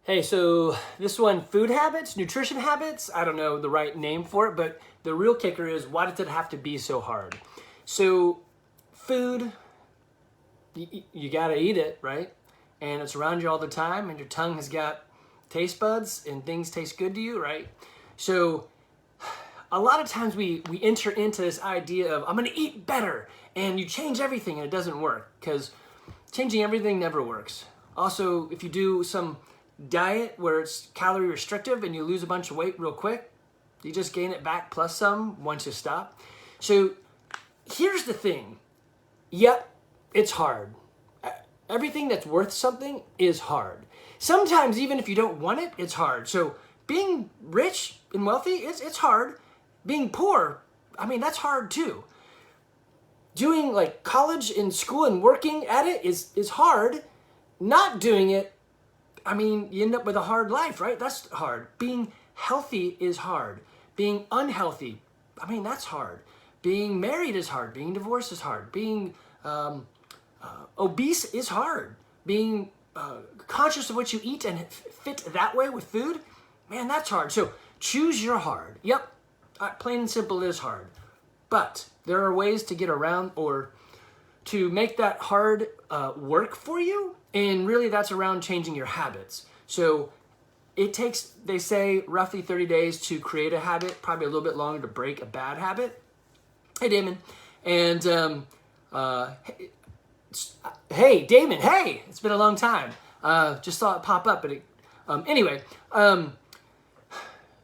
Hey, so this one, food habits, nutrition habits, I don't know the right name for it, but the real kicker is why does it have to be so hard? So, food, you gotta eat it, right? And it's around you all the time, and your tongue has got taste buds, and things taste good to you, right? So, a lot of times we enter into this idea of I'm gonna eat better, and you change everything, and it doesn't work because changing everything never works. Also, if you do some diet where it's calorie restrictive and you lose a bunch of weight real quick, you just gain it back plus some once you stop. So here's the thing. Yep, it's hard. Everything that's worth something is hard. Sometimes even if you don't want it, it's hard. So being rich and wealthy, it's hard. Being poor, I mean, that's hard too. Doing like college and school and working at it is hard. Not doing it, I mean, you end up with a hard life, right? That's hard. Being healthy is hard. Being unhealthy, I mean, that's hard. Being married is hard. Being divorced is hard. Being obese is hard. Being conscious of what you eat and fit that way with food, man, that's hard. So choose your hard. Yep, plain and simple, it is hard. But there are ways to get around or to make that hard work for you. And really that's around changing your habits. So it takes, they say, roughly 30 days to create a habit, probably a little bit longer to break a bad habit. Hey, Damon. And hey, Damon, hey, it's been a long time. Just saw it pop up. But anyway,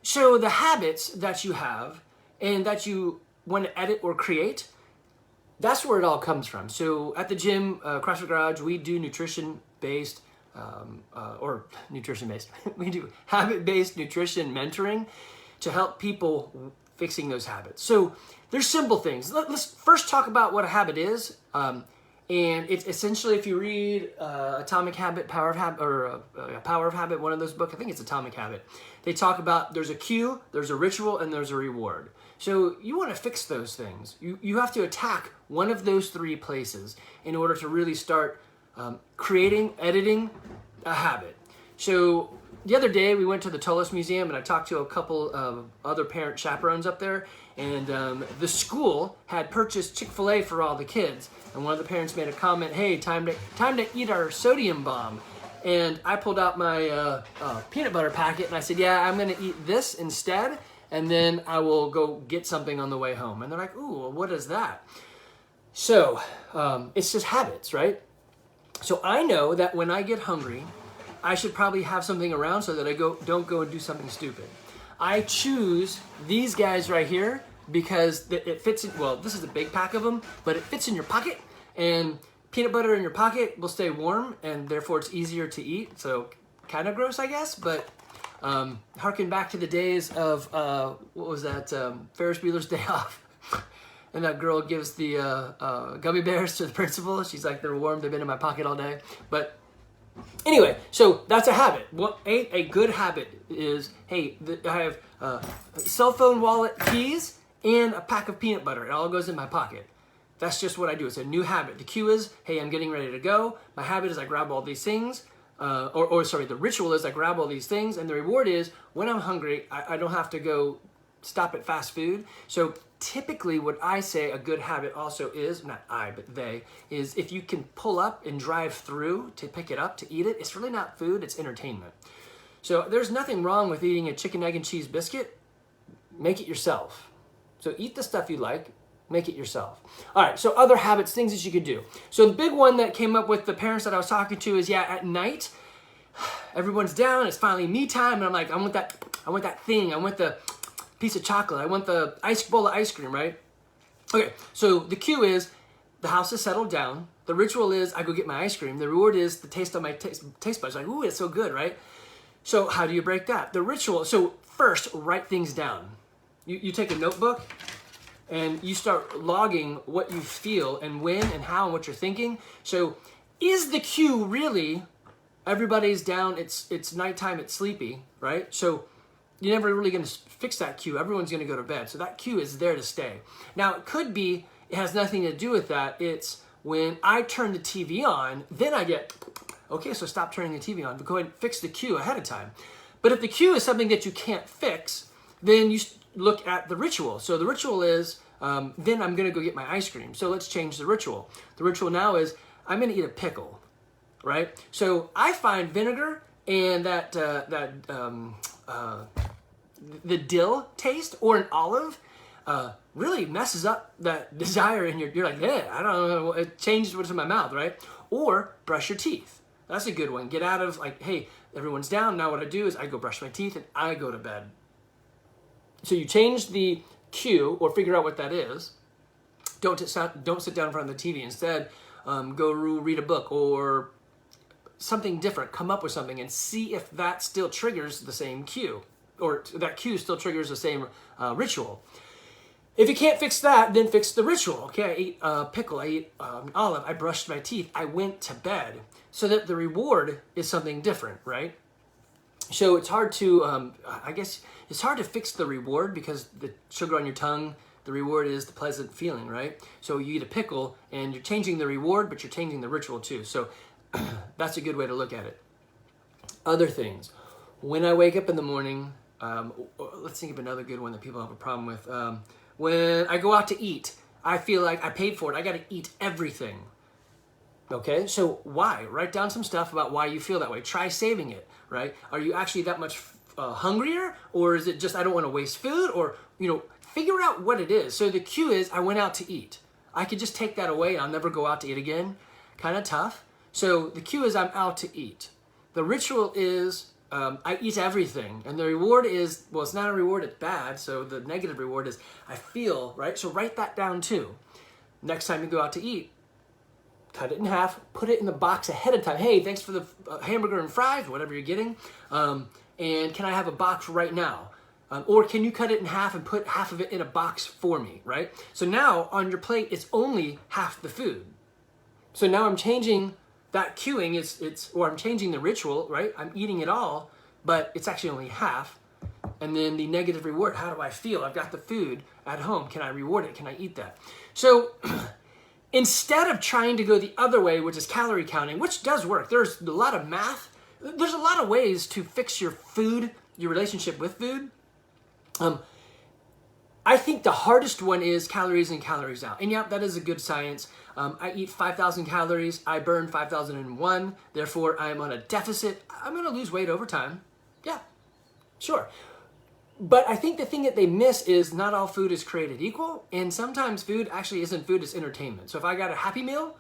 so the habits that you have and that you want to edit or create, that's where it all comes from. So at the gym, CrossFit Garage, we do nutrition-based, we do habit-based nutrition mentoring to help people fixing those habits. So there's simple things. Let's first talk about what a habit is. And it's essentially, if you read Atomic Habit, Power of Habit, or Power of Habit, one of those books, I think it's Atomic Habit, they talk about there's a cue, there's a ritual, and there's a reward. So you want to fix those things. You have to attack one of those three places in order to really start editing a habit. So the other day we went to the Tullis Museum and I talked to a couple of other parent chaperones up there, and the school had purchased Chick-fil-A for all the kids. And one of the parents made a comment, hey, time to eat our sodium bomb. And I pulled out my peanut butter packet and I said, yeah, I'm going to eat this instead. And then I will go get something on the way home. And they're like, ooh, well, what is that? So it's just habits, right? So I know that when I get hungry, I should probably have something around so that I don't go and do something stupid. I choose these guys right here because it fits in, well, this is a big pack of them, but it fits in your pocket, and peanut butter in your pocket will stay warm, and therefore it's easier to eat. So kind of gross, I guess, but harken back to the days of, what was that, Ferris Bueller's Day Off. And that girl gives the gummy bears to the principal. She's like, they're warm, they've been in my pocket all day. But anyway, so that's a habit. A good habit is, hey, I have cell phone, wallet, keys, and a pack of peanut butter. It all goes in my pocket. That's just what I do. It's a new habit. The cue is, hey, I'm getting ready to go. My habit is I grab all these things. The ritual is I grab all these things. And the reward is, when I'm hungry, I don't have to go stop at fast food. So typically what I say a good habit also is, not I, but they, is if you can pull up and drive through to pick it up, to eat it, it's really not food, it's entertainment. So there's nothing wrong with eating a chicken, egg, and cheese biscuit. Make it yourself. So eat the stuff you like, make it yourself. All right, so other habits, things that you could do. So the big one that came up with the parents that I was talking to is, yeah, at night, everyone's down, it's finally me time, and I'm like, I want that thing, I want the piece of chocolate, I want the bowl of ice cream, right? Okay, so the cue is the house is settled down. The ritual is I go get my ice cream. The reward is the taste on my taste buds. Like, ooh, it's so good, right? So how do you break that? The ritual, so first, write things down. You take a notebook and you start logging what you feel and when and how and what you're thinking. So is the cue really everybody's down, it's nighttime, it's sleepy, right? So you're never really going to fix that cue. Everyone's going to go to bed. So that cue is there to stay. Now, it could be, it has nothing to do with that. It's when I turn the TV on, then I get, Okay, so stop turning the TV on. But go ahead and fix the cue ahead of time. But if the cue is something that you can't fix, then you look at the ritual. So the ritual is, then I'm going to go get my ice cream. So let's change the ritual. The ritual now is, I'm going to eat a pickle, right? So I find vinegar and the dill taste or an olive really messes up that desire in you're like, yeah, I don't know, it changes what's in my mouth, right? Or brush your teeth. That's a good one. Get out of like, hey, everyone's down. Now what I do is I go brush my teeth and I go to bed. So you change the cue or figure out what that is. Don't sit down in front of the TV. Instead, go read a book or something different. Come up with something and see if that still triggers the same cue or that cue still triggers the same ritual. If you can't fix that, then fix the ritual. Okay, I ate a pickle, I ate an olive, I brushed my teeth, I went to bed. So that the reward is something different, right? So it's hard to, I guess, it's hard to fix the reward because the sugar on your tongue, the reward is the pleasant feeling, right? So you eat a pickle and you're changing the reward, but you're changing the ritual too. So that's a good way to look at it. Other things. When I wake up in the morning, let's think of another good one that people have a problem with. When I go out to eat, I feel like I paid for it. I got to eat everything. Okay, so why? Write down some stuff about why you feel that way. Try saving it, right? Are you actually that much hungrier? Or is it just I don't want to waste food? Or, figure out what it is. So the cue is I went out to eat. I could just take that away and I'll never go out to eat again. Kind of tough. So the cue is I'm out to eat. The ritual is I eat everything. And the reward is, well, it's not a reward, it's bad. So the negative reward is I feel, right? So write that down too. Next time you go out to eat, cut it in half, put it in the box ahead of time. Hey, thanks for the hamburger and fries, whatever you're getting. And can I have a box right now? Or can you cut it in half and put half of it in a box for me, right? So now on your plate, it's only half the food. So now I'm changing that cueing, or I'm changing the ritual, right? I'm eating it all, but it's actually only half. And then the negative reward, how do I feel? I've got the food at home. Can I reward it? Can I eat that? So instead of trying to go the other way, which is calorie counting, which does work, there's a lot of math. There's a lot of ways to fix your food, your relationship with food. I think the hardest one is calories in, calories out. And yeah, that is a good science. I eat 5,000 calories. I burn 5,001. Therefore, I'm on a deficit. I'm going to lose weight over time. Yeah, sure. But I think the thing that they miss is not all food is created equal. And sometimes food actually isn't food, it's entertainment. So if I got a Happy Meal,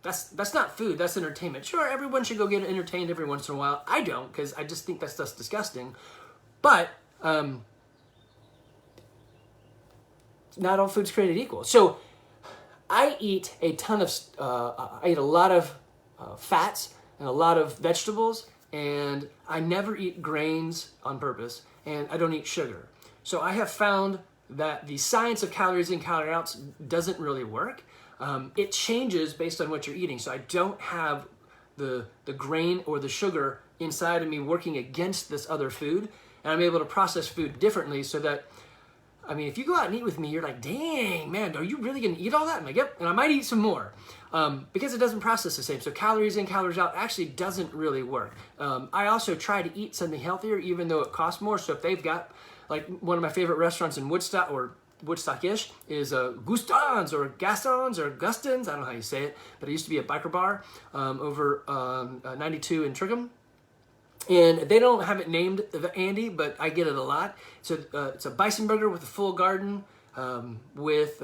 that's not food, that's entertainment. Sure, everyone should go get entertained every once in a while. I don't, because I just think that's just disgusting. But not all food's created equal. So I eat a ton of, I eat a lot of fats and a lot of vegetables, and I never eat grains on purpose, and I don't eat sugar. So I have found that the science of calories in, calories out doesn't really work. It changes based on what you're eating. So I don't have the grain or the sugar inside of me working against this other food, and I'm able to process food differently so that, I mean, if you go out and eat with me, you're like, dang, man, are you really going to eat all that? I'm like, yep, and I might eat some more because it doesn't process the same. So calories in, calories out actually doesn't really work. I also try to eat something healthier, even though it costs more. So if they've got, like, one of my favorite restaurants in Woodstock, or Woodstock-ish, is Gustons or Gastons or Gustons. I don't know how you say it, but it used to be a biker bar over 92 in Trigham. And they don't have it named Andy, but I get it a lot. So it's a bison burger with a full garden, with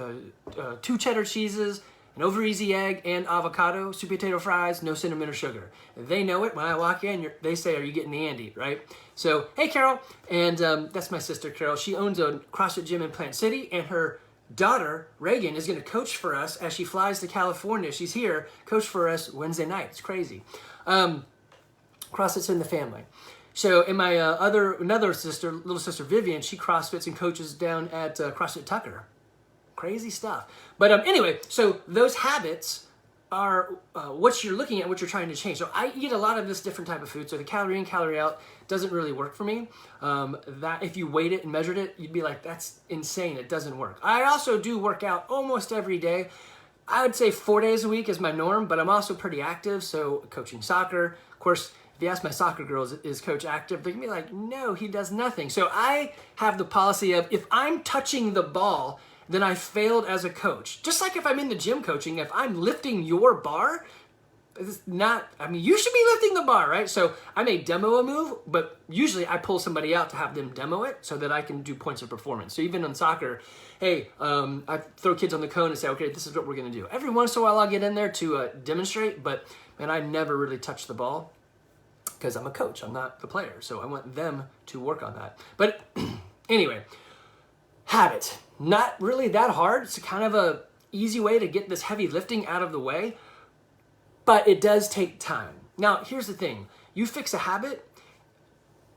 2 cheddar cheeses, an over easy egg, and avocado, sweet potato fries, no cinnamon or sugar. They know it. When I walk in, they say, "Are you getting the Andy?" Right? So, hey, Carol, and that's my sister, Carol. She owns a CrossFit gym in Plant City, and her daughter, Reagan, is going to coach for us as she flies to California. She's here, coach for us Wednesday night. It's crazy. CrossFit's in the family. So, and my another sister, little sister Vivian, she CrossFits and coaches down at CrossFit Tucker. Crazy stuff. But anyway, so those habits are what you're looking at, what you're trying to change. So I eat a lot of this different type of food. So the calorie in, calorie out doesn't really work for me. That if you weighed it and measured it, you'd be like, that's insane. It doesn't work. I also do work out almost every day. I would say 4 days a week is my norm, but I'm also pretty active. So coaching soccer, of course, if you ask my soccer girls, is coach active? They're gonna be like, no, he does nothing. So I have the policy of if I'm touching the ball, then I failed as a coach. Just like if I'm in the gym coaching, if I'm lifting your bar, it's not, I mean, you should be lifting the bar, right? So I may demo a move, but usually I pull somebody out to have them demo it so that I can do points of performance. So even in soccer, hey, I throw kids on the cone and say, okay, this is what we're going to do. Every once in a while I'll get in there to demonstrate, but man, I never really touch the ball because I'm a coach. I'm not the player. So I want them to work on that. But anyway, habit. Not really that hard. It's kind of a easy way to get this heavy lifting out of the way. But it does take time. Now, here's the thing. You fix a habit,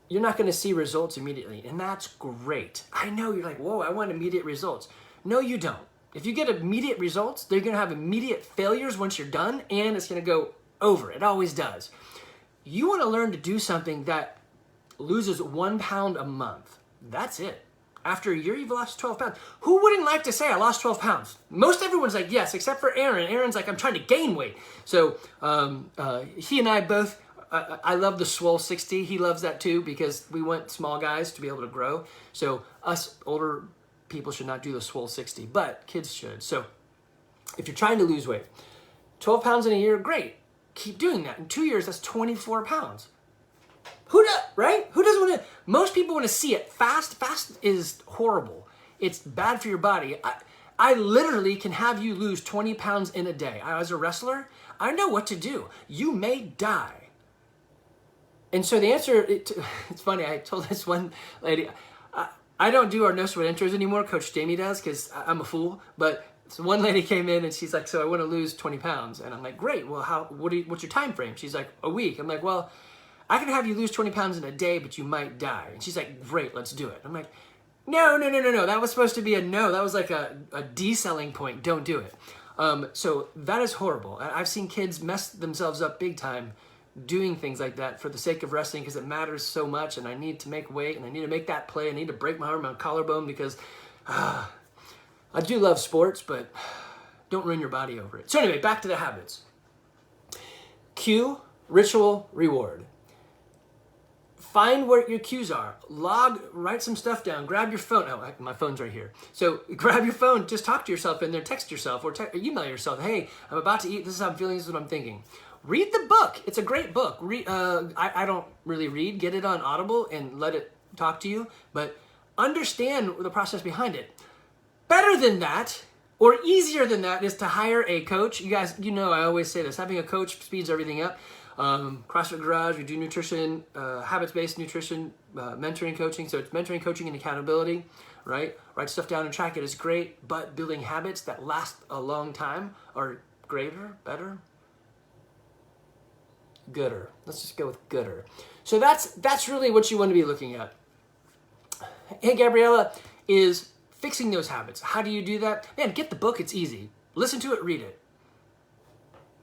you're not going to see results immediately. And that's great. I know you're like, whoa, I want immediate results. No, you don't. If you get immediate results, they're going to have immediate failures once you're done, and it's going to go over. It always does. You want to learn to do something that loses 1 pound a month. That's it. After a year, you've lost 12 pounds. Who wouldn't like to say I lost 12 pounds? Most everyone's like, yes, except for Aaron. Aaron's like, I'm trying to gain weight. So he and I both, I love the Swole 60. He loves that too because we want small guys to be able to grow. So us older people should not do the Swole 60, but kids should. So if you're trying to lose weight, 12 pounds in a year, great. Keep doing that. In 2 years, that's 24 pounds. Who does, right? Who doesn't want to? Most people want to see it fast. Fast is horrible. It's bad for your body. I literally can have you lose 20 pounds in a day. As a wrestler, I know what to do. You may die. And so the answer, it's funny. I told this one lady, I don't do our no sweat intros anymore. Coach Jamie does because I'm a fool. But so one lady came in and she's like, so I want to lose 20 pounds. And I'm like, great. Well, what's your time frame? She's like, a week. I'm like, well, I can have you lose 20 pounds in a day, but you might die. And she's like, great, let's do it. I'm like, no. That was supposed to be a no. That was like a de-selling point. Don't do it. So that is horrible. I've seen kids mess themselves up big time doing things like that for the sake of wrestling because it matters so much and I need to make weight and I need to make that play. I need to break my arm, my collarbone because I do love sports, but don't ruin your body over it. So anyway, back to the habits. Cue, ritual, reward. Find where your cues are. Write some stuff down. Grab your phone. Oh, my phone's right here. So grab your phone. Just talk to yourself in there. Text yourself or email yourself. Hey, I'm about to eat. This is how I'm feeling. This is what I'm thinking. Read the book. It's a great book. I don't really read. Get it on Audible and let it talk to you. But understand the process behind it. Better than that, or easier than that, is to hire a coach. You guys, I always say this. Having a coach speeds everything up. CrossFit Garage, we do nutrition, habits-based nutrition, mentoring coaching. So it's mentoring, coaching, and accountability, right? Write stuff down and track it is great, but building habits that last a long time are greater, better, gooder. Let's just go with gooder. So that's really what you want to be looking at. Hey, Gabriella, is fixing those habits. How do you do that? Man, get the book. It's easy. Listen to it, read it.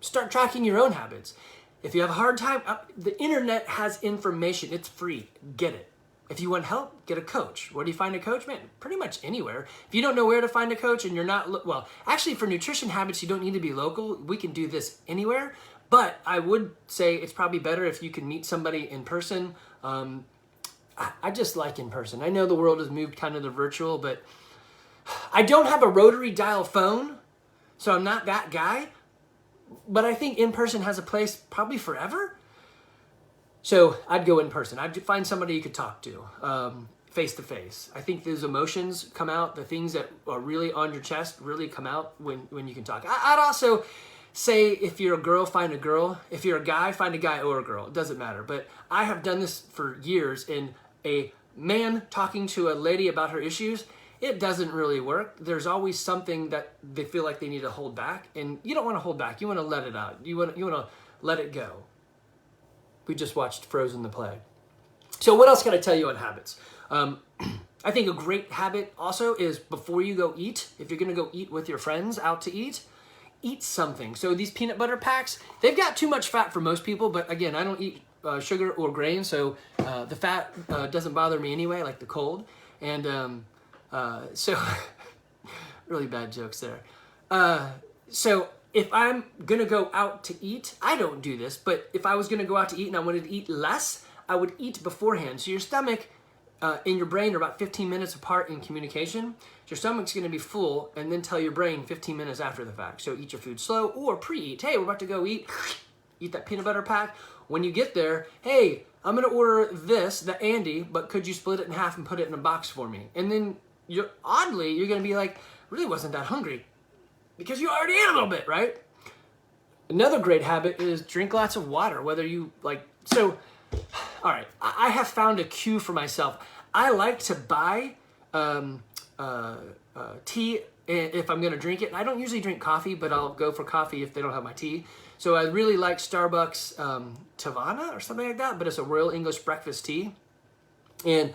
Start tracking your own habits. If you have a hard time, the internet has information. It's free. Get it. If you want help, get a coach. Where do you find a coach? Man, pretty much anywhere. If you don't know where to find a coach and you're not, well, actually for nutrition habits, you don't need to be local. We can do this anywhere. But I would say it's probably better if you can meet somebody in person. I just like in person. I know the world has moved kind of to virtual, but I don't have a rotary dial phone, so I'm not that guy. But I think in person has a place probably forever. So I'd go in person. I'd find somebody you could talk to face to face. I think those emotions come out. The things that are really on your chest really come out when you can talk. I'd also say if you're a girl, find a girl. If you're a guy, find a guy or a girl. It doesn't matter. But I have done this for years. And a man talking to a lady about her issues, it doesn't really work. There's always something that they feel like they need to hold back, and you don't want to hold back. You want to let it out. You want to let it go. We just watched Frozen the play. So what else can I tell you on habits? I think a great habit also is before you go eat, if you're going to go eat with your friends out to eat something. So these peanut butter packs, they've got too much fat for most people, but again, I don't eat sugar or grain, so the fat doesn't bother me anyway, like the cold. And so really bad jokes there. So if I'm going to go out to eat, I don't do this, but if I was going to go out to eat and I wanted to eat less, I would eat beforehand. So your stomach and your brain are about 15 minutes apart in communication. Your stomach's going to be full and then tell your brain 15 minutes after the fact. So eat your food slow or pre-eat. Hey, we're about to go eat. Eat that peanut butter pack. When you get there, hey, I'm going to order this, the Andy, but could you split it in half and put it in a box for me? And then you're going to be like, really wasn't that hungry because you already ate a little bit, right? Another great habit is drink lots of water, whether you like, so, all right, I have found a cue for myself. I like to buy tea if I'm going to drink it. I don't usually drink coffee, but I'll go for coffee if they don't have my tea. So I really like Starbucks Tavana or something like that, but it's a Royal English breakfast tea. And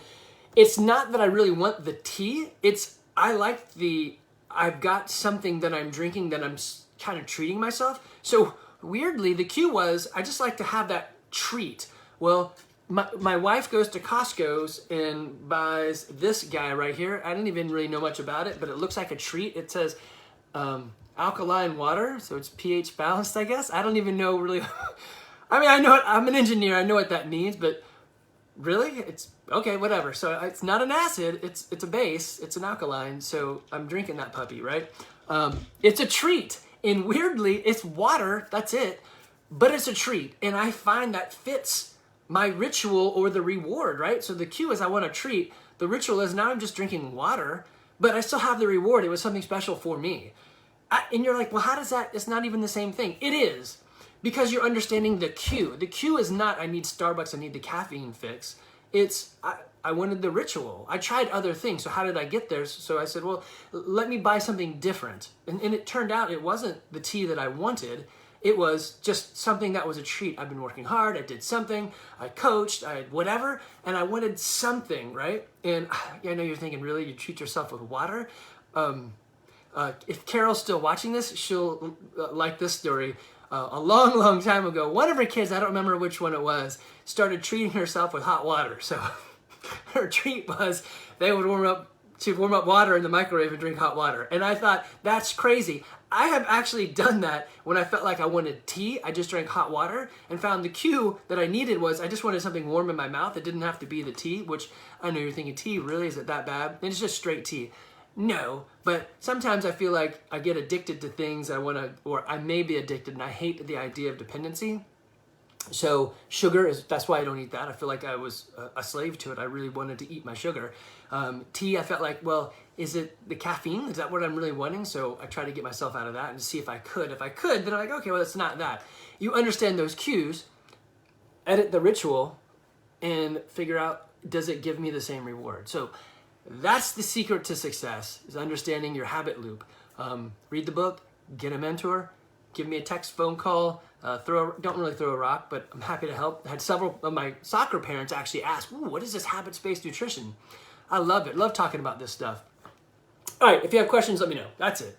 it's not that I really want the tea. I've got something that I'm drinking that I'm kind of treating myself. So weirdly, the cue was, I just like to have that treat. Well, my wife goes to Costco's and buys this guy right here. I didn't even really know much about it, but it looks like a treat. It says alkaline water, so it's pH balanced, I guess. I don't even know really. I mean, I know it, I'm an engineer. I know what that means, but really, it's okay, whatever. So it's not an acid. It's a base. It's an alkaline. So I'm drinking that puppy, right? It's a treat. And weirdly, it's water. That's it. But it's a treat. And I find that fits my ritual or the reward, right? So the cue is I want a treat. The ritual is now I'm just drinking water, but I still have the reward. It was something special for me. And you're like, well, how does that? It's not even the same thing. It is. Because you're understanding the cue. The cue is not, I need Starbucks, I need the caffeine fix. It's, I wanted the ritual. I tried other things. So how did I get there? So I said, well, let me buy something different. And it turned out it wasn't the tea that I wanted. It was just something that was a treat. I've been working hard. I did something. I coached. I whatever. And I wanted something, right? And I know you're thinking, really? You treat yourself with water? If Carol's still watching this, she'll like this story. A long, long time ago, one of her kids, I don't remember which one it was, started treating herself with hot water. So her treat was they would warm up water in the microwave and drink hot water. And I thought, that's crazy. I have actually done that when I felt like I wanted tea. I just drank hot water and found the cue that I needed was I just wanted something warm in my mouth. It didn't have to be the tea, which I know you're thinking, tea, really? Is it that bad? And it's just straight tea. No, but sometimes I feel like I get addicted to things or I may be addicted, and I hate the idea of dependency. So sugar that's why I don't eat that. I feel like I was a slave to it. I really wanted to eat my sugar. Tea, I felt like, well, is it the caffeine? Is that what I'm really wanting? So I try to get myself out of that and see if I could. If I could, then I'm like, okay, well, it's not that. You understand those cues, edit the ritual, and figure out, does it give me the same reward? So that's the secret to success, is understanding your habit loop. Read the book, get a mentor, give me a text, phone call, don't really throw a rock, but I'm happy to help. I had several of my soccer parents actually ask, ooh, what is this habits-based nutrition? I love it, love talking about this stuff. All right, if you have questions, let me know. That's it.